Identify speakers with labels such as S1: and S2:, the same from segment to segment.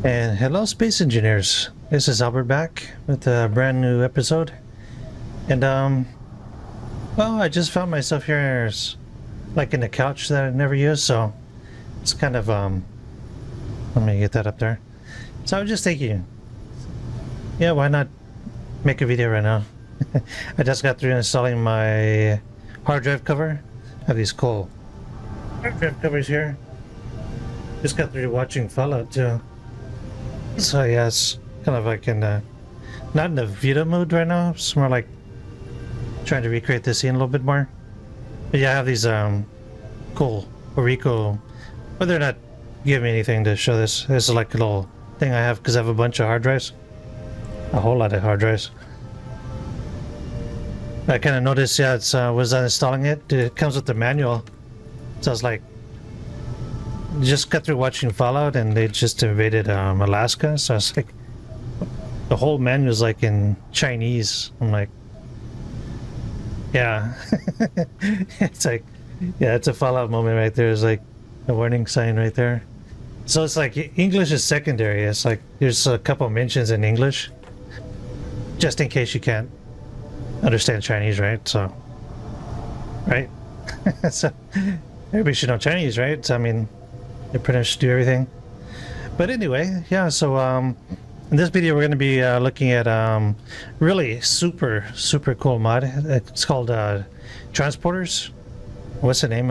S1: And hello, space engineers. This is Albert back with a brand new episode. And well, I just found myself here, like in the couch that I never used, so it's kind of Let me get that up there. So I was just thinking, yeah, why not make a video right now? I just got through installing my hard drive cover. I have these cool hard drive covers here. Just got through watching Fallout too. So yeah, it's kind of like not in the Vita mood right now. It's more like trying to recreate the scene a little bit more. But yeah, I have these cool Orico, but they're not giving me anything to show this. This is like a little thing I have because I have a bunch of hard drives, a whole lot of hard drives. I kind of noticed, yeah, it's was I installing it. It comes with the manual, so I was like, just got through watching Fallout and they just invaded Alaska, so I was like, the whole manual is like in Chinese. I'm like, yeah. It's like, yeah, it's a Fallout moment right there. It's like a warning sign right there. So it's like English is secondary. It's like there's a couple mentions in English just in case you can't understand Chinese, right? So, right? So everybody should know Chinese, right? So, I mean, they pretty much do everything. But anyway, yeah, so in this video we're going to be looking at really super cool mod. It's called transporters. What's the name?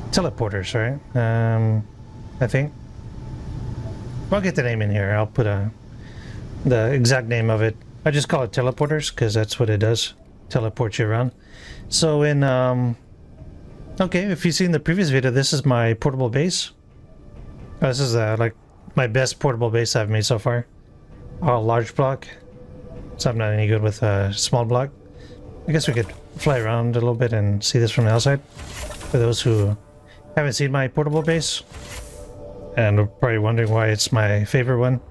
S1: Teleporters, right? I think I'll get the name in here. I'll put the exact name of it. I just call it teleporters because that's what it does, teleport you around. So in okay, if you've seen the previous video, this is my portable base. This is like my best portable base I've made so far. All large block, so I'm not any good with a small block. I guess we could fly around a little bit and see this from the outside for those who haven't seen my portable base and are probably wondering why it's my favorite one.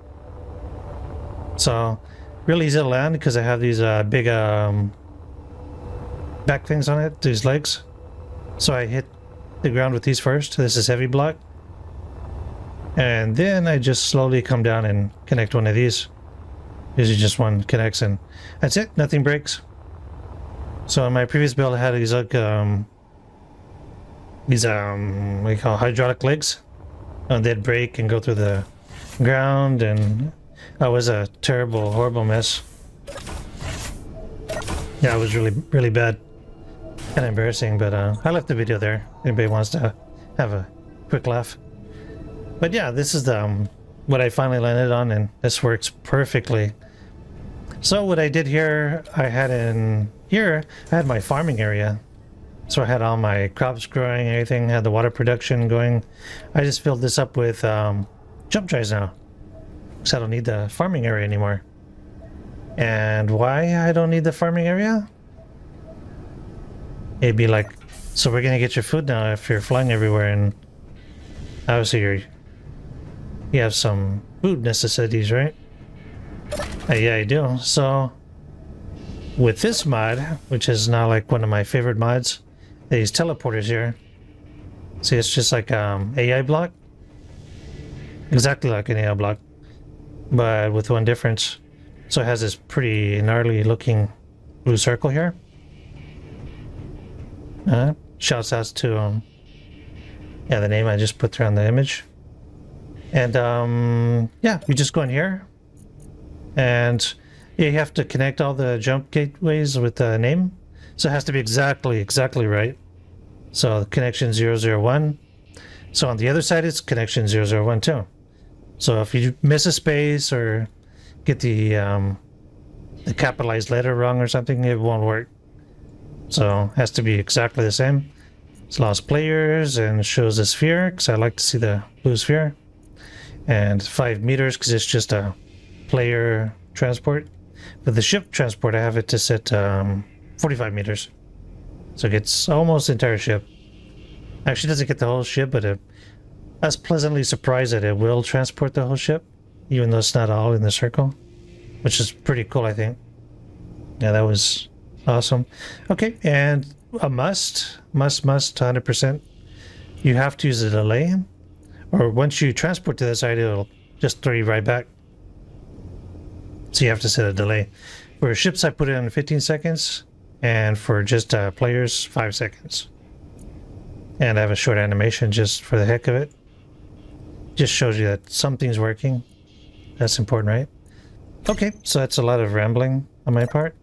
S1: So really easy to land because I have these big back things on it, these legs. So I hit the ground with these first. This is heavy block. And then I just slowly come down and connect one of these. Usually just one connects and that's it. Nothing breaks. So in my previous build I had these like what do you call hydraulic legs. They'd break and go through the ground, and that was a terrible, horrible mess. Yeah, it was really bad. Kind of embarrassing, but I left the video there. Anybody wants to have a quick laugh. But yeah, this is the what I finally landed on, and this works perfectly. So what I did here, I had my farming area. So I had all my crops growing, everything, had the water production going. I just filled this up with jump drives now, so I don't need the farming area anymore. And why I don't need the farming area? It'd be like, so we're gonna get your food now if you're flying everywhere, and obviously you have some food necessities, right? Yeah, I do. So with this mod, which is now like one of my favorite mods, these teleporters here. See, it's just like AI block, exactly like an AI block, but with one difference. So it has this pretty gnarly looking blue circle here. Shouts out to yeah, the name I just put there on the image. And yeah, you just go in here and yeah, you have to connect all the jump gateways with the name, so it has to be exactly right. So connection 001. So on the other side it's connection 001 too. So if you miss a space or get the capitalized letter wrong or something, it won't work. So it has to be exactly the same. It's lost players and shows the sphere because I like to see the blue sphere, and 5 meters because it's just a player transport. But the ship transport, I have it to set 45 meters, so it gets almost the entire ship. Actually doesn't get the whole ship, but I was pleasantly surprised that it will transport the whole ship, even though it's not all in the circle, which is pretty cool, I think. Yeah, that was awesome. Okay, and a must 100%, you have to use a delay or once you transport to that side, it'll just throw you right back. So you have to set a delay. For ships, I put it in 15 seconds, and for just players, 5 seconds. And I have a short animation just for the heck of it. Just shows you that something's working. That's important, right? Okay, so that's a lot of rambling on my part.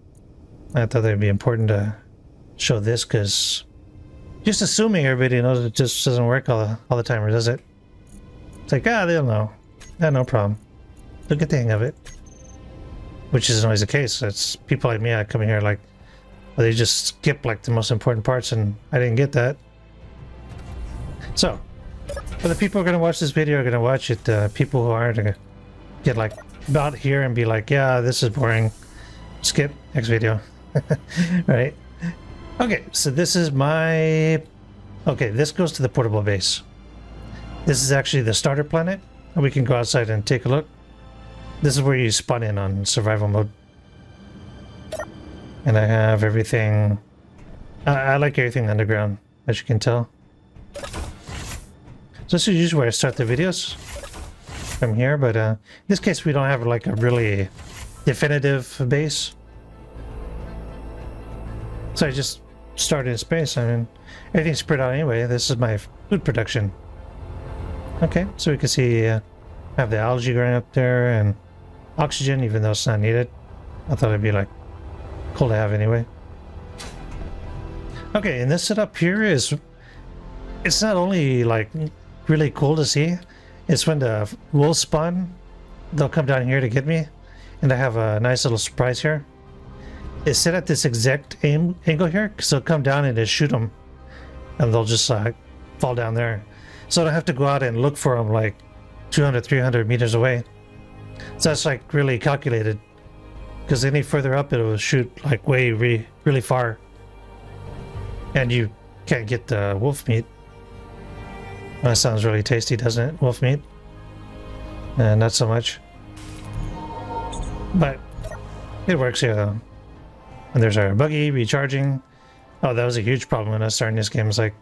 S1: I thought it'd be important to show this because just assuming everybody knows it just doesn't work all the time, or does it? It's like, they'll know. Yeah, no problem. They'll get the hang of it. Which isn't always the case. It's people like me, I come in here like, well, they just skip like the most important parts, and I didn't get that. So, for the people who are going to watch this video are going to watch it. People who aren't going to get like about here and be like, yeah, this is boring. Skip next video. Right? Okay, so this is my... Okay, this goes to the portable base. This is actually the starter planet. We can go outside and take a look. This is where you spawn in on survival mode. And I have everything... I like everything underground, as you can tell. So this is usually where I start the videos. From here, but in this case we don't have like a really definitive base. So I just started in space. I mean, everything's spread out anyway. This is my food production. Okay, so we can see I have the algae growing up there and oxygen, even though it's not needed. I thought it'd be like cool to have anyway. Okay, and this setup here is, it's not only like really cool to see, it's when the wolves spawn, they'll come down here to get me, and I have a nice little surprise here. It's set at this exact angle here, so they'll come down and just shoot them, and they'll just fall down there. So I don't have to go out and look for them like 200, 300 meters away. So that's like really calculated, because any further up it will shoot like way really far, and you can't get the wolf meat. That sounds really tasty, doesn't it? Wolf meat. Not so much, but it works here though. And there's our buggy recharging. Oh, that was a huge problem when I was starting this game. It's like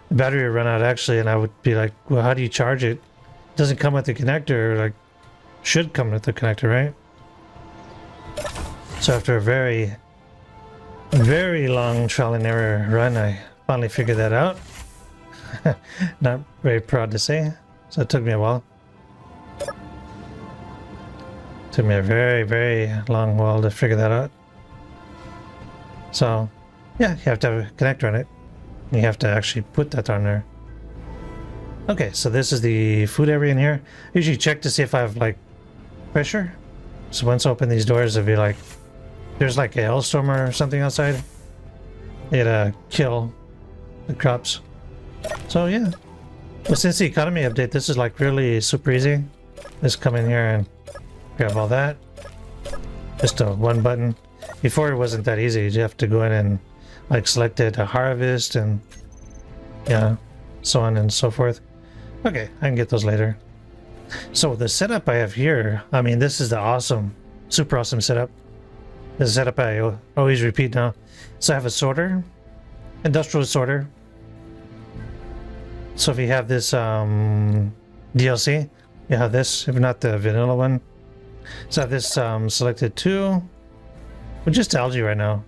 S1: the battery would run out actually, and I would be like, well, how do you charge it? It doesn't come with the connector, like should come with the connector, right? So after a very long trial and error run, I finally figured that out. Not very proud to say. So it took me a while. Took me a very long while to figure that out. So yeah, you have to have a connector on it. You have to actually put that on there. Okay, so this is the food area in here. I usually check to see if I have like pressure. So once I open these doors, it'll be like there's like a hailstorm or something outside. It'll kill the crops. So yeah. Well, since the economy update, this is like really super easy. Just come in here and grab all that. Just a one button. Before it wasn't that easy. You have to go in and like select it to harvest and yeah, so on and so forth. Okay, I can get those later. So the setup I have here, I mean, this is the awesome, super awesome setup. This is a setup I always repeat now. So I have a sorter, industrial sorter. So if you have this DLC, you have this, if not the vanilla one. So I have this selected too. Well, just algae right now.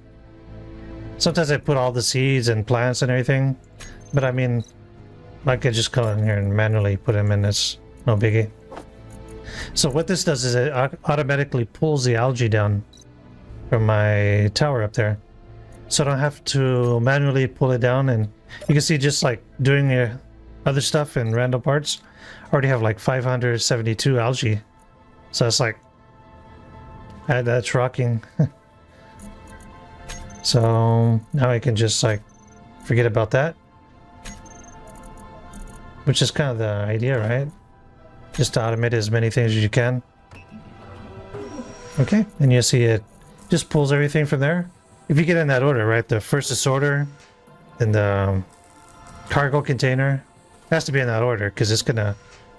S1: Sometimes I put all the seeds and plants and everything, but I mean, I could just go in here and manually put them in. It's no biggie. So what this does is it automatically pulls the algae down from my tower up there. So I don't have to manually pull it down, and you can see just like doing other stuff in random parts. I already have like 572 algae. So it's like, that's rocking. So now I can just like forget about that. Which is kind of the idea, right? Just to automate as many things as you can. Okay, and you see it just pulls everything from there. If you get in that order, right? The first is sorter, then the cargo container. It has to be in that order because it's gonna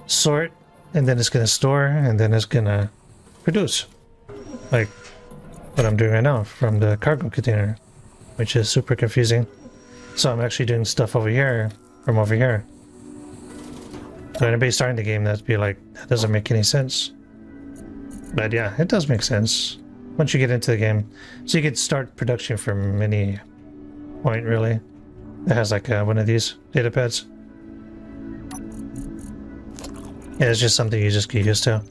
S1: sort, and then it's gonna store, and then it's gonna produce. Like what I'm doing right now from the cargo container, which is super confusing. So I'm actually doing stuff over here from over here. So anybody starting the game, that'd be like, that doesn't make any sense. But yeah, it does make sense once you get into the game. So you could start production from any point, really. It has like one of these data pads. Yeah, it's just something you just get used to.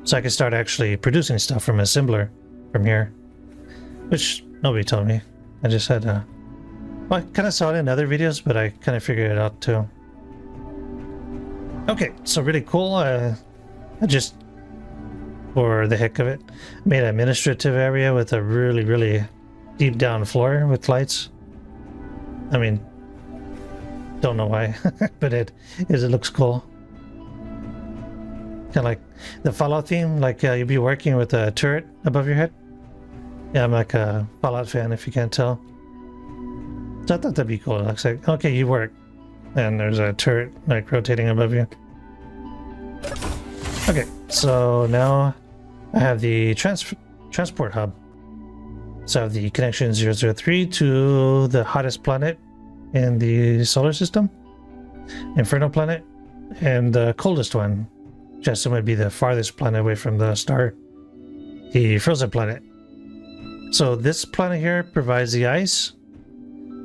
S1: So I can start actually producing stuff from assembler from here, which nobody told me. I just had well, I kind of saw it in other videos, but I kind of figured it out too. Okay, so really cool. I just, for the heck of it, made an administrative area with a really deep down floor with lights. I mean, don't know why, but it looks cool. Kind of like the Fallout theme, like you'd be working with a turret above your head. Yeah, I'm like a Fallout fan, if you can't tell. So I thought that'd be cool. It looks like, okay, you work, and there's a turret like rotating above you. Okay, so now I have the transport hub. So I have the connection 003 to the hottest planet in the solar system, Inferno planet, and the coldest one, which I assume would be the farthest planet away from the star, the frozen planet. So this planet here provides the ice,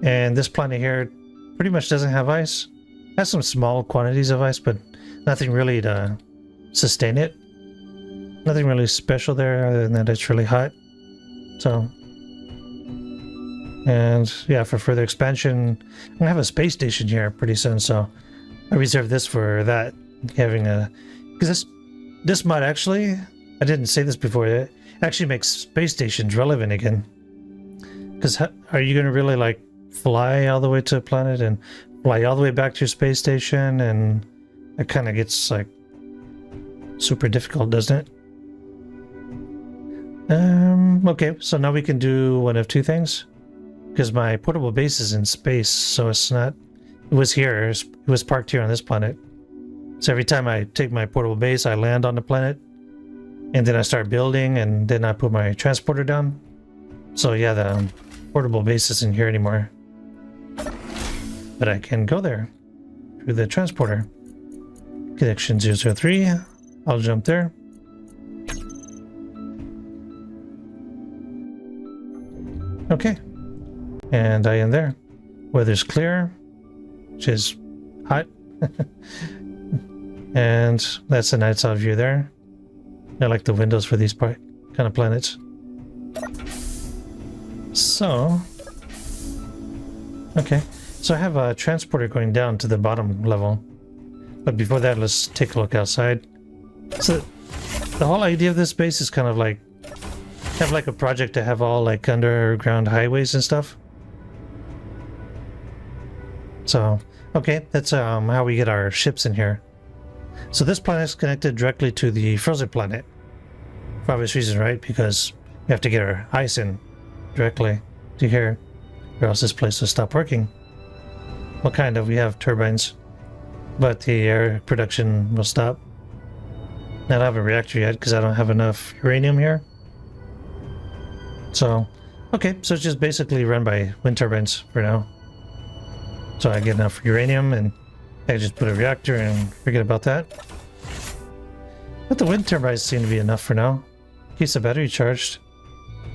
S1: and this planet here pretty much doesn't have ice. It has some small quantities of ice, but nothing really to sustain it. Nothing really special there other than that it's really hot. So, and yeah, for further expansion, I'm gonna have a space station here pretty soon, so I reserve this for that. Having a, because this mod actually, I didn't say this before, it actually makes space stations relevant again. Because are you gonna really like fly all the way to a planet and fly all the way back to your space station? And it kind of gets like super difficult, doesn't it? Okay, so now we can do one of two things. Because my portable base is in space, so it's not, it was here, it was parked here on this planet. So every time I take my portable base, I land on the planet, and then I start building, and then I put my transporter down. So yeah, the portable base isn't here anymore. But I can go there through the transporter. Connection 003, I'll jump there. Okay, and I am there. Weather's clear, which is hot. And that's the night side view there. I like the windows for these kind of planets. So, okay, so I have a transporter going down to the bottom level. But before that, let's take a look outside. So the whole idea of this base is kind of like have like a project to have all like underground highways and stuff. So okay, that's how we get our ships in here. So this planet is connected directly to the frozen planet for obvious reasons, right? Because we have to get our ice in directly to here, or else this place will stop working. Well, kind of, we have turbines, but the air production will stop. I don't have a reactor yet because I don't have enough uranium here. So, okay, so it's just basically run by wind turbines for now. So I get enough uranium and I just put a reactor and forget about that. But the wind turbines seem to be enough for now. Keeps the battery charged.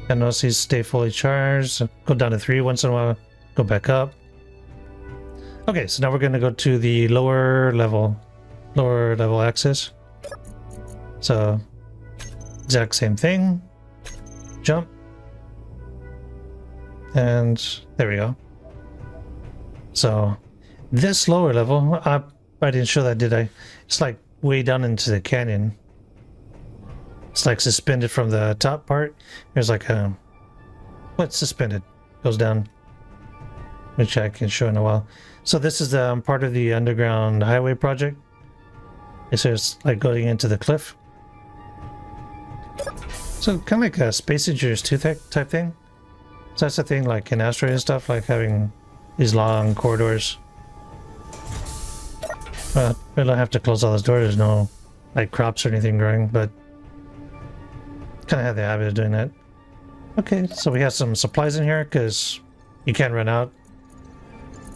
S1: And notice these stay fully charged. Go down to 3 once in a while, go back up. Okay, so now we're going to go to the lower level access. So, exact same thing. Jump. And there we go. So, this lower level, I didn't show that, did I? It's like way down into the canyon. It's like suspended from the top part. There's like a, what's suspended? Goes down, which I can show in a while. So this is part of the underground highway project. It's like going into the cliff. So kind of like a Space Engineers 2 type thing. So that's the thing, like in asteroid and stuff, like having these long corridors. We don't have to close all those doors. There's no like crops or anything growing, but kind of have the habit of doing that. Okay, so we have some supplies in here because you can't run out.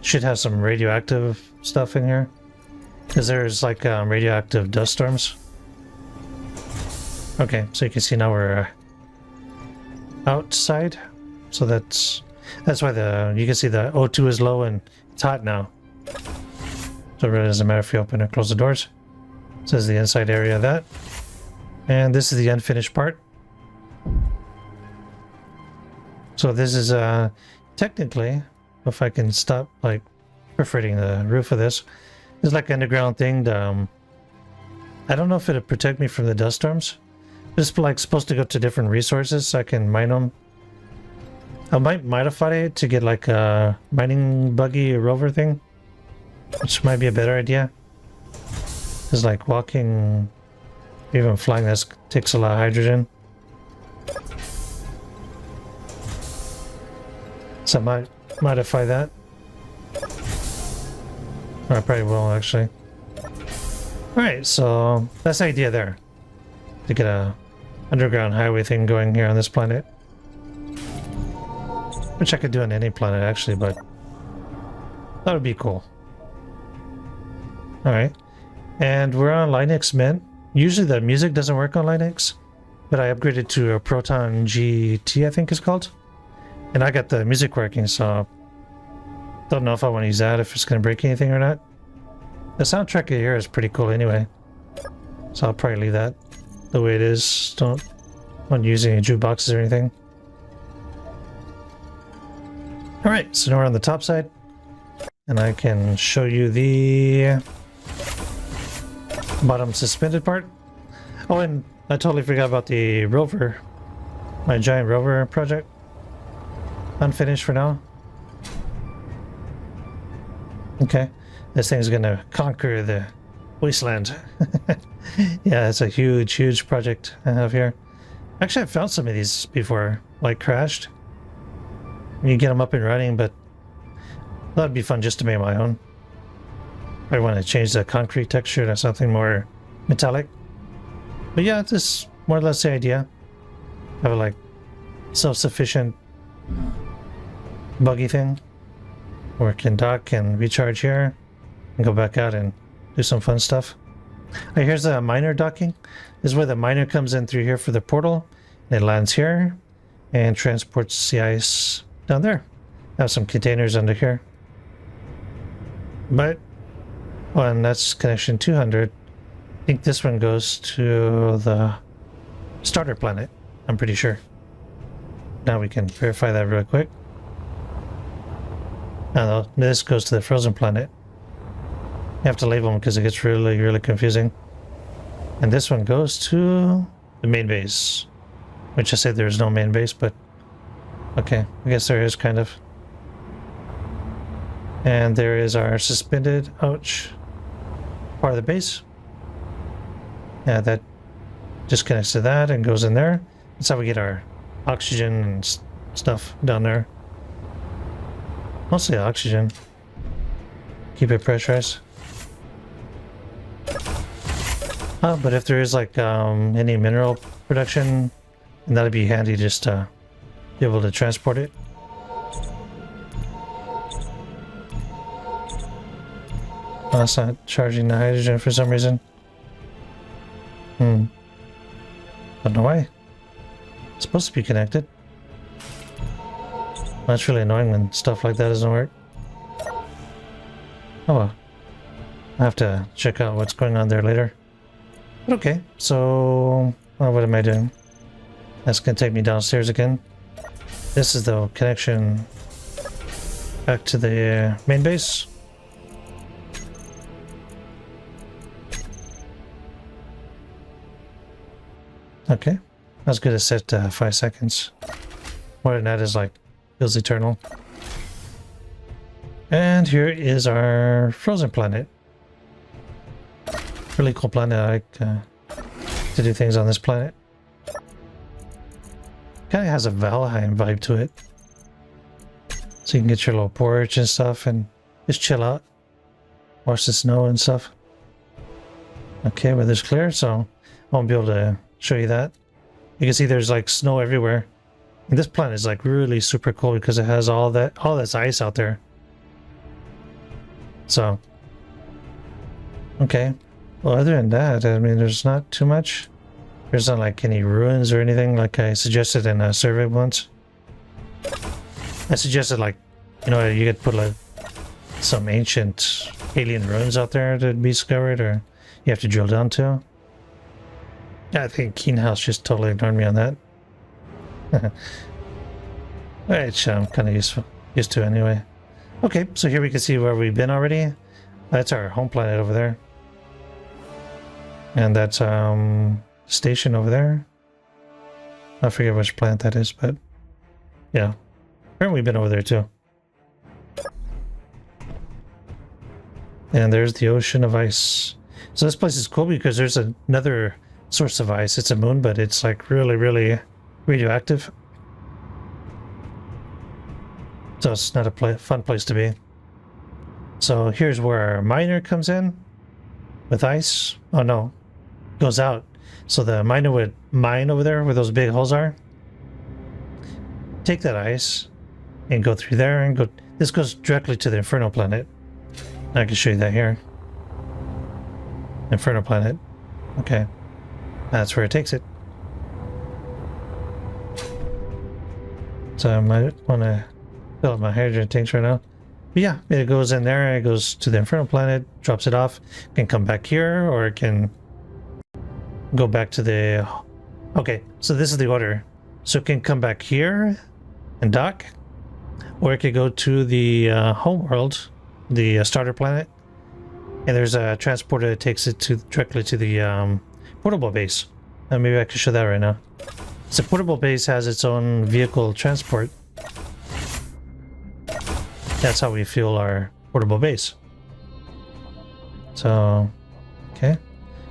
S1: Should have some radioactive stuff in here. Because there's like radioactive dust storms. Okay, so you can see now we're outside. So that's why you can see the O2 is low and it's hot now. So it really doesn't matter if you open or close the doors. This is the inside area of that. And this is the unfinished part. So this is technically, if I can stop like perforating the roof of this, it's like an underground thing. I don't know if it'll protect me from the dust storms. It's like supposed to go to different resources so I can mine them. I might modify it to get like a mining buggy rover thing, which might be a better idea. It's like walking, even flying, this takes a lot of hydrogen. So I might modify that. Or I probably will actually. Alright, so that's the idea there. To get a underground highway thing going here on this planet. Which I could do on any planet actually, but that would be cool. Alright. And we're on Linux Mint. Usually the music doesn't work on Linux, but I upgraded to a Proton GT, I think it's called. And I got the music working, so don't know if I want to use that, if it's going to break anything or not. The soundtrack here is pretty cool anyway, so I'll probably leave that the way it is. Don't want to use any jukeboxes or anything. Alright, so now we're on the top side, and I can show you the bottom suspended part. Oh, and I totally forgot about the rover, my giant rover project. Unfinished for now. Okay, this thing's gonna conquer the wasteland. Yeah, it's a huge project I have here. Actually, I found some of these before, like crashed. You get them up and running, but that'd be fun just to make my own. I want to change the concrete texture to something more metallic. But yeah, this is more or less the idea. Have a like self-sufficient buggy thing where it can dock and recharge here and go back out and do some fun stuff. Right, here's the miner docking. This is where the miner comes in through here for the portal. And it lands here and transports the ice down there. I have some containers under here. But, oh, and that's connection 200. I think this one goes to the starter planet, I'm pretty sure. Now we can verify that real quick. No, this goes to the frozen planet. You have to label them because it gets really confusing. And this one goes to the main base. Which I said there's no main base, but okay, I guess there is kind of. And there is our suspended, ouch, part of the base. Yeah, that just connects to that and goes in there. That's how we get our oxygen and stuff down there. Mostly oxygen. Keep it pressurized. Oh, but if there is like any mineral production, and that'd be handy just to be able to transport it. Oh, it's not charging the hydrogen for some reason. Don't know why. It's supposed to be connected. That's really annoying when stuff like that doesn't work. Oh well. I'll have to check out what's going on there later. But okay, so what am I doing? That's gonna take me downstairs again. This is the connection back to the main base. Okay, that's good to set 5 seconds. More than that is like feels eternal. And here is our frozen planet. Really cool planet. I like to do things on this planet. Kind of has a Valheim vibe to it. So you can get your little porch and stuff and just chill out. Watch the snow and stuff. Okay, weather's clear, so I won't be able to show you that. You can see there's like snow everywhere. And this planet is like really super cool because it has all this ice out there. So Okay. Well, other than that, I mean, there's not too much. There's not like any ruins or anything like I suggested in a survey once. I suggested like, you know, you could put like some ancient alien ruins out there to be discovered, or you have to drill down to. Yeah, I think Keenhouse just totally ignored me on that. Which I'm kind of used to anyway. Okay, so here we can see where we've been already. That's our home planet over there. And that's station over there. I forget which planet that is, but yeah. Apparently we've been over there too. And there's the ocean of ice. So this place is cool because there's another source of ice. It's a moon, but it's like really, really radioactive. So it's not a fun place to be. So here's where our miner comes in with ice. Oh no, goes out. So the miner would mine over there where those big holes are. Take that ice and go through there and go. This goes directly to the Inferno planet. I can show you that here. Inferno planet. Okay. That's where it takes it. So I might want to fill up my hydrogen tanks right now. But yeah, it goes in there, it goes to the Inferno planet, drops it off, can come back here, or it can go back to the... Okay, so this is the order. So it can come back here and dock, or it could go to the home world, the starter planet, and there's a transporter that takes it directly to the portable base. Maybe I can show that right now. So portable base has its own vehicle transport. That's how we fuel our portable base. So, okay.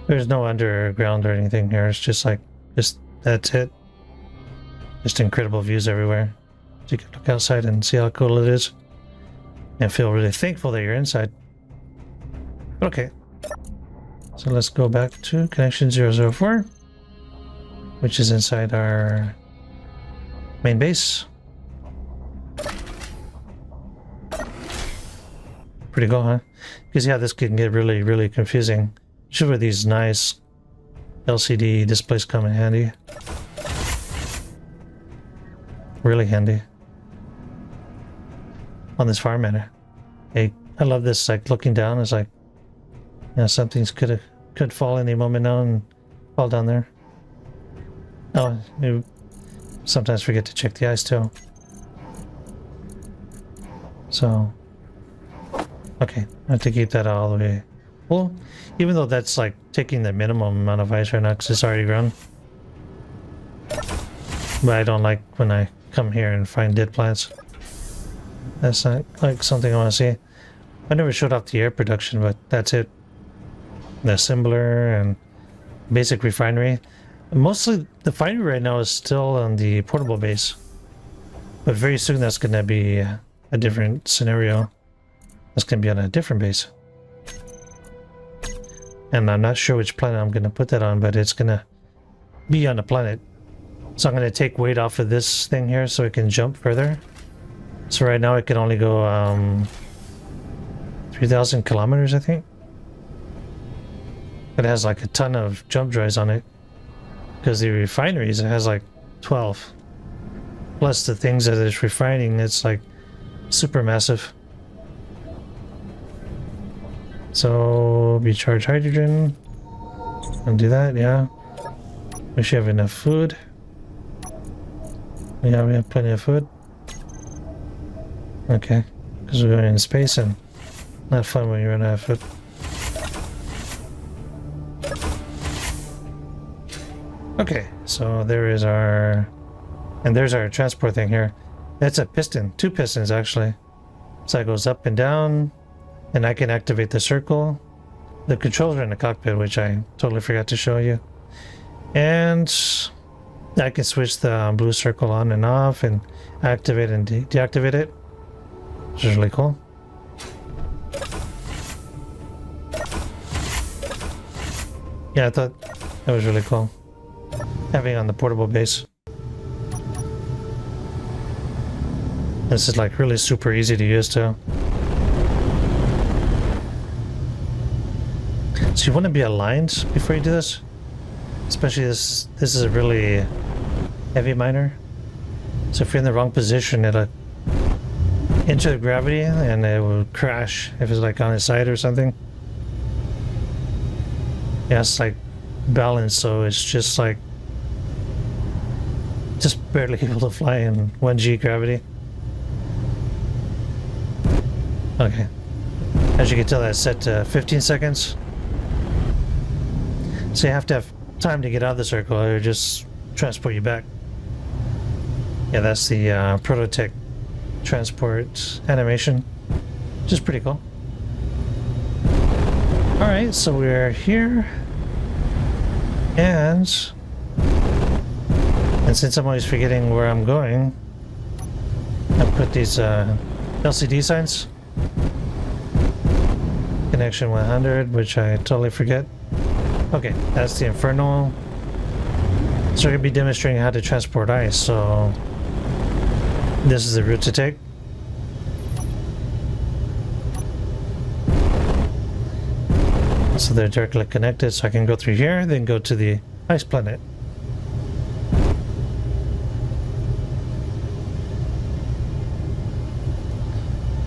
S1: There's no underground or anything here. It's just like, that's it. Just incredible views everywhere. So you can look outside and see how cool it is. And feel really thankful that you're inside. Okay. So let's go back to connection 004, which is inside our main base. Pretty cool, huh? Because yeah, this can get really, really confusing. Should with these nice LCD displays come in handy. Really handy. On this farm matter. Hey, I love this, like looking down, it's like, you know, something's could fall any moment now and fall down there. Oh, you sometimes forget to check the ice too. So, okay, I have to keep that all the way full, even though that's like taking the minimum amount of ice right now because it's already grown. But I don't like when I come here and find dead plants. That's not like something I want to see. I never showed off the air production, but that's it. The assembler and basic refinery. Mostly the finery right now is still on the portable base, but very soon that's going to be a different scenario. That's going to be on a different base, and I'm not sure which planet I'm going to put that on, but it's going to be on a planet. So I'm going to take weight off of this thing here so it can jump further. So right now it can only go 3,000 kilometers, I think. It has like a ton of jump drives on it. Because the refineries, it has like 12. Plus the things that it's refining, it's like super massive. So recharge hydrogen. And do that, yeah. We should have enough food. Yeah, we have plenty of food. Okay. Because we're going in space and not fun when you run out of food. Okay, so there is our... And there's our transport thing here. That's a piston. 2 pistons, actually. So it goes up and down. And I can activate the circle. The controls are in the cockpit, which I totally forgot to show you. And I can switch the blue circle on and off and activate and deactivate it. Which is really cool. Yeah, I thought that was really cool. Having on the portable base. This is like really super easy to use too. So you want to be aligned before you do this, especially this is a really heavy miner. So if you're in the wrong position, it'll enter the gravity and it will crash if it's like on its side or something. Yeah, it's like balanced, so it's just like barely able to fly in 1G gravity. Okay. As you can tell, that's set to 15 seconds. So you have to have time to get out of the circle or just transport you back. Yeah, that's the Prototech transport animation, which is pretty cool. Alright, so we're here. And since I'm always forgetting where I'm going, I put these LCD signs. Connection 100, which I totally forget. Okay, that's the Infernal. So we're going to be demonstrating how to transport ice, so this is the route to take. So they're directly connected, so I can go through here, then go to the ice planet.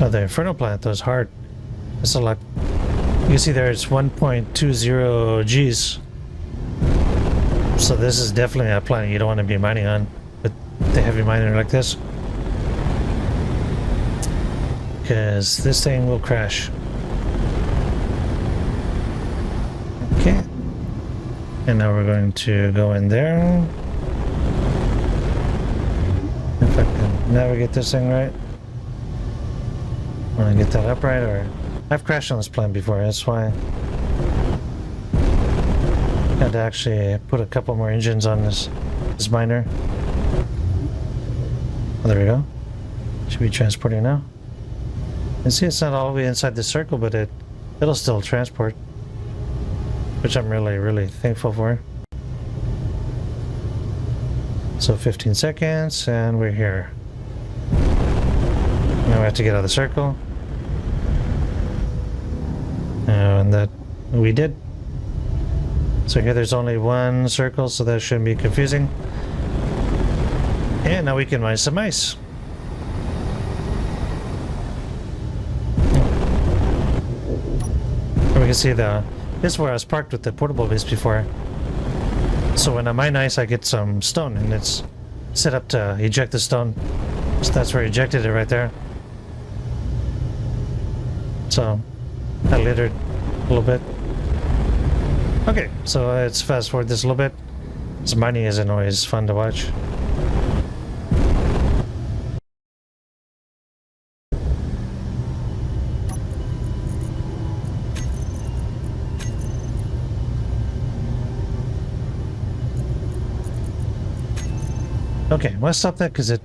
S1: Oh, the Infernal planet though is hard. It's a lot. You can see there it's 1.20 Gs. So this is definitely a planet you don't want to be mining on with the heavy miner like this, because this thing will crash. Okay. And now we're going to go in there. If I can navigate this thing right. Want to get that upright, or I've crashed on this plane before, that's why I had to actually put a couple more engines on this miner. Oh, there we go. Should be transporting now. And see, it's not all the way inside the circle, but it'll still transport, which I'm really thankful for. So 15 seconds and we're here. Now we have to get out of the circle. And that we did. So here there's only one circle, so that shouldn't be confusing. And now we can mine some ice. And we can see this is where I was parked with the portable base before. So when I mine ice, I get some stone, and it's set up to eject the stone. So that's where I ejected it right there. So I littered a little bit. Okay, so let's fast forward this a little bit. This mining isn't always fun to watch. Okay, well, I stopped that because it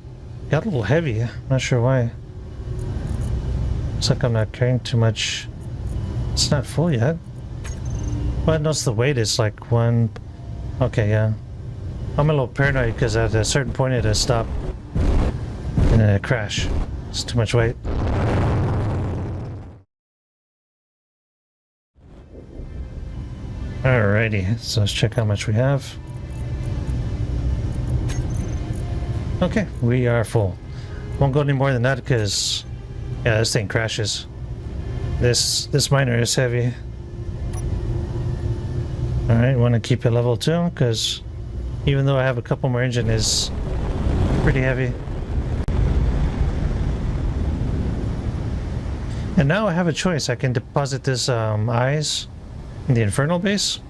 S1: got a little heavy. I'm not sure why. Looks like I'm not carrying too much. It's not full yet. Well, I noticed the weight is like one. Okay, yeah. I'm a little paranoid because at a certain point it has stopped and then it crashed. It's too much weight. Alrighty, so let's check how much we have. Okay, we are full. Won't go any more than that because, yeah, this thing crashes. This miner is heavy. Alright, want to keep it level 2 because even though I have a couple more engine, is pretty heavy. And now I have a choice. I can deposit this eyes in the Infernal base,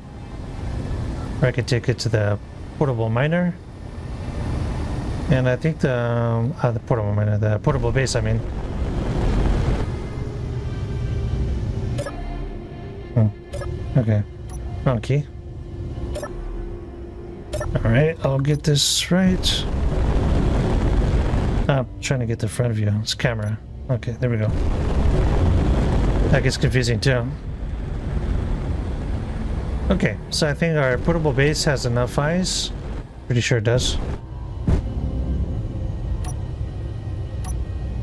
S1: or I can take it to the portable miner. And I think the portable miner, the portable base, I mean. Okay, wrong key. Alright, I'll get this right. I'm trying to get the front view. It's camera. Okay, there we go. That gets confusing too. Okay, so I think our portable base has enough eyes. Pretty sure it does.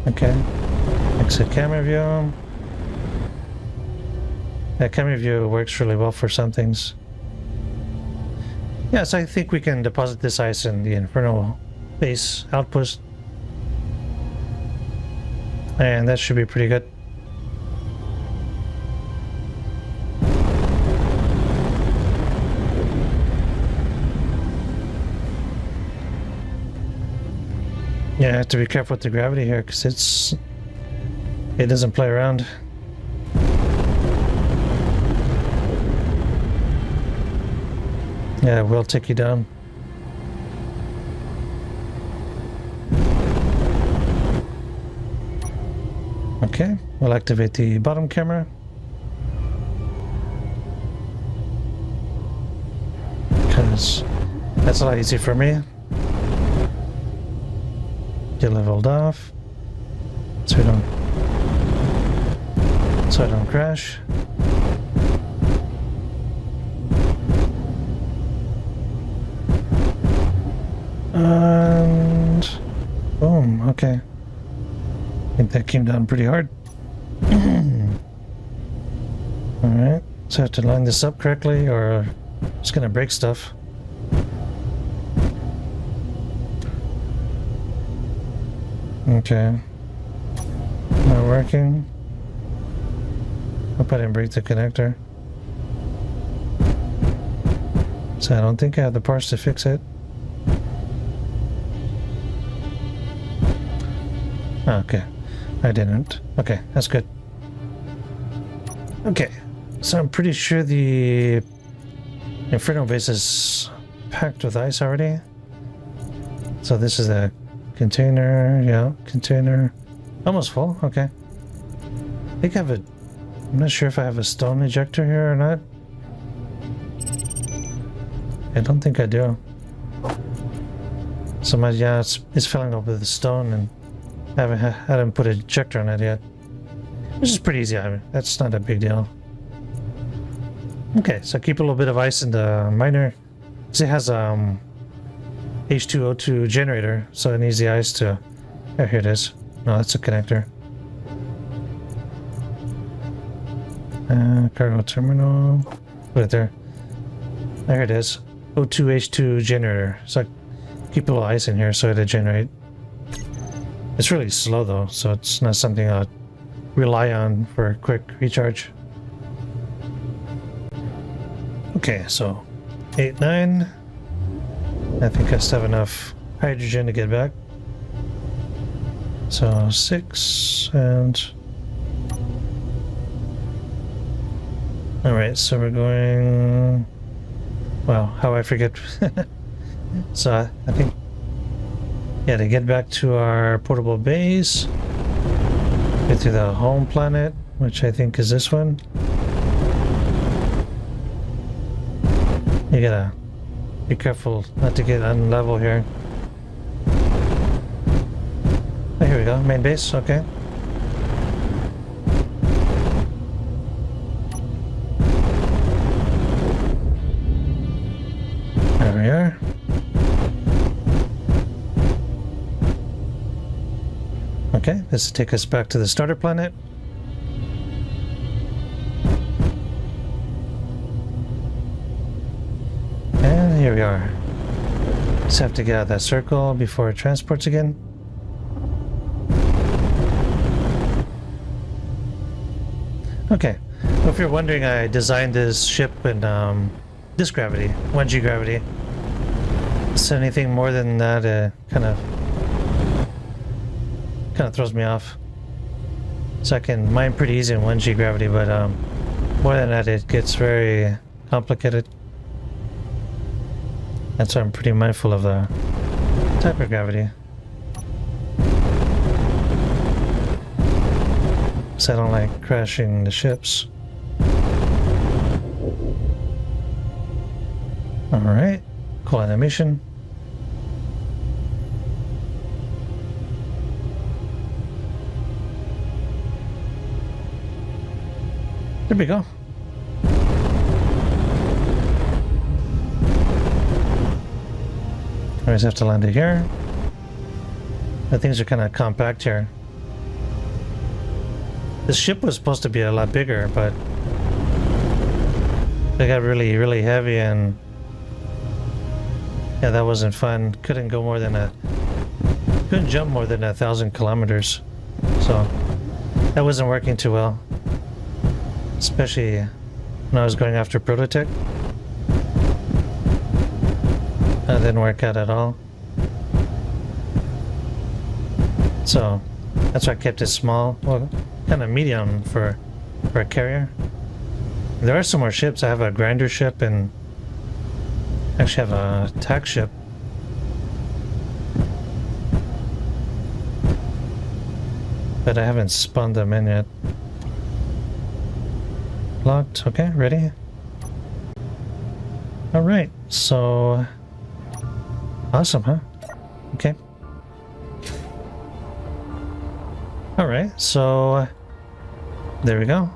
S1: Okay. Exit camera view. That camera view works really well for some things. Yeah, so I think we can deposit this ice in the Inferno base outpost. And that should be pretty good. Yeah, I have to be careful with the gravity here because it doesn't play around. Yeah, it will take you down. Okay, we'll activate the bottom camera. Because that's a lot easier for me. Get leveled off. So I don't crash. And boom, okay. I think that came down pretty hard. Alright, so I have to line this up correctly or it's gonna break stuff. Okay. Not working. Hope I didn't break the connector. So I don't think I have the parts to fix it. Okay, I didn't. Okay, that's good. Okay, so I'm pretty sure the Inferno base is packed with ice already. So this is a container, yeah, container. Almost full, okay. I think I have I'm not sure if I have a stone ejector here or not. I don't think I do. So yeah, it's filling up with the stone and I haven't put an ejector on it yet. Which is pretty easy, I mean, that's not a big deal. Okay, so keep a little bit of ice in the miner. It has H2O2 generator, so it needs the ice to... Oh, here it is. No, that's a connector. Cargo terminal. Put it there. There it is. O2H2 generator. So keep a little ice in here so it'll generate. It's really slow though, so it's not something I'll rely on for a quick recharge. Okay, so 8, 9. I think I still have enough hydrogen to get back. So 6 and... Alright, so we're going... Wow, how I forget. So I think... Yeah, to get back to our portable base, get to the home planet, which I think is this one. You gotta be careful not to get on level here. Oh, here we go, main base, okay. There we are. Okay, this will take us back to the starter planet. And here we are. Just have to get out of that circle before it transports again. Okay, well, if you're wondering, I designed this ship in this gravity, 1G gravity. So anything more than that kind of throws me off. So I can mine pretty easy in 1G gravity, but more than that it gets very complicated. That's why I'm pretty mindful of the type of gravity. So I don't like crashing the ships. Alright, cool animation. There we go. I just have to land it here. The things are kind of compact here. This ship was supposed to be a lot bigger, but They got really, really heavy, and yeah, that wasn't fun. Couldn't jump more than 1,000 kilometers. So that wasn't working too well. Especially when I was going after Prototech. That didn't work out at all. So that's why I kept it small. Well, kind of medium for a carrier. There are some more ships. I have a grinder ship and actually have a tack ship. But I haven't spun them in yet. Locked. Okay, ready? Alright, so... Awesome, huh? Okay. Alright, so... There we go.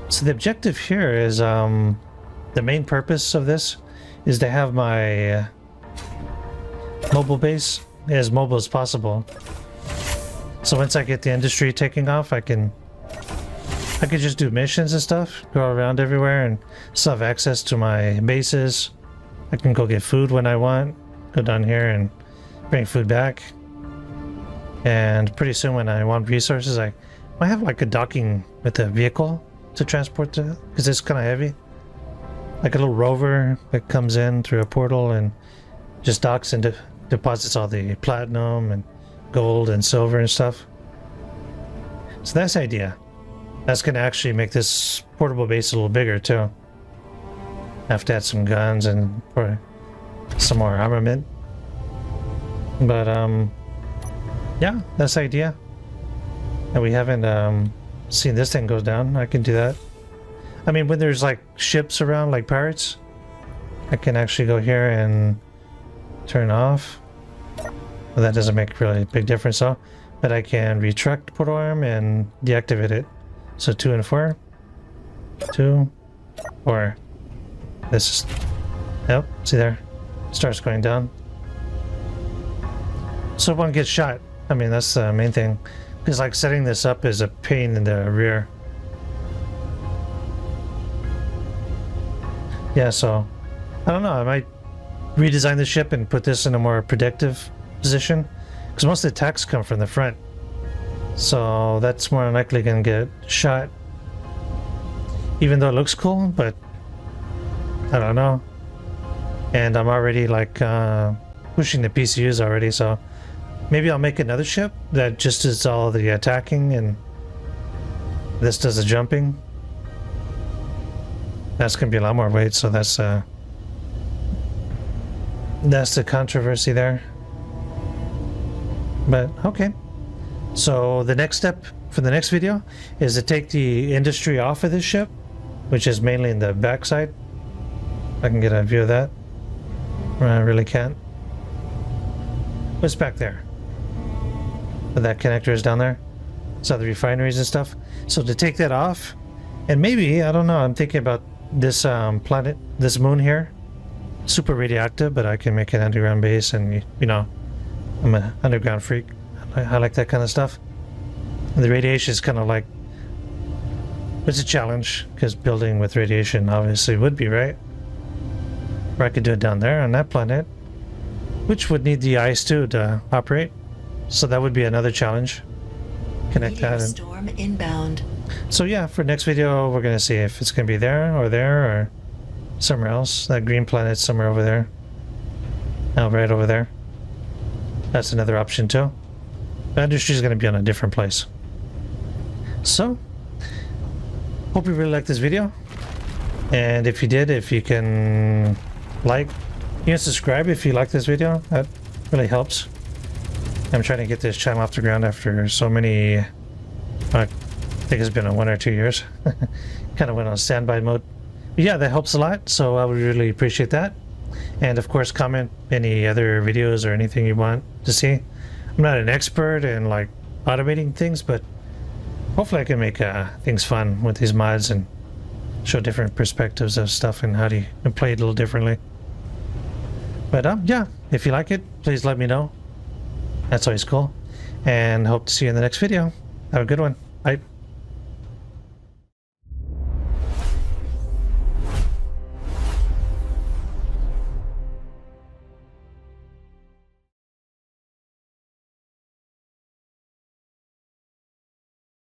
S1: So the objective here is, the main purpose of this is to have my mobile base as mobile as possible. So once I get the industry taking off, I could just do missions and stuff, go around everywhere and still have access to my bases. I can go get food when I want, go down here and bring food back. And pretty soon when I want resources, I might have like a docking with a vehicle to transport to, because it's kind of heavy. Like a little rover that comes in through a portal and just docks and deposits all the platinum and gold and silver and stuff. So that's the idea. That's going to actually make this portable base a little bigger too. I have to add some guns and or some more armament. But yeah, that's the idea. And we haven't seen this thing go down. I can do that. I mean, when there's like ships around like pirates, I can actually go here and turn off. Well, that doesn't make really a big difference though. But I can retract portal arm and deactivate it. So 2 and 4. 2, 4. This is... Yep, see there? Starts going down. So one gets shot. I mean, that's the main thing. Because like setting this up is a pain in the rear. Yeah, so... I don't know, I might redesign the ship and put this in a more protective position. Because most of the attacks come from the front. So that's more likely going to get shot. Even though it looks cool, but I don't know. And I'm already like pushing the PCUs already, so maybe I'll make another ship that just does all the attacking and this does the jumping. That's going to be a lot more weight, so that's the controversy there. But okay. So the next step for the next video is to take the industry off of this ship, which is mainly in the backside. I can get a view of that. I really can't. What's back there? But that connector is down there. So the refineries and stuff. So to take that off, and maybe, I don't know, I'm thinking about this planet, this moon here. Super radioactive, but I can make an underground base, and you know, I'm an underground freak. I like that kind of stuff. And the radiation is kind of like, it's a challenge because building with radiation obviously would be, right? Or I could do it down there on that planet, which would need the ice too to operate. So that would be another challenge. Connect that. Storm inbound. So yeah, for next video we're gonna see if it's gonna be there or somewhere else. That green planet's somewhere over there. Oh, right over there. That's another option too. The industry is going to be on a different place. So, hope you really liked this video. And if you did, if you can like, you can subscribe if you like this video. That really helps. I'm trying to get this channel off the ground after so many, I think it's been 1 or 2 years. Kind of went on standby mode. But yeah, that helps a lot. So I would really appreciate that. And of course, comment any other videos or anything you want to see. I'm not an expert in like automating things, but hopefully I can make things fun with these mods and show different perspectives of stuff and how to play it a little differently. But yeah, if you like it, please let me know. That's always cool. And hope to see you in the next video. Have a good one. Bye.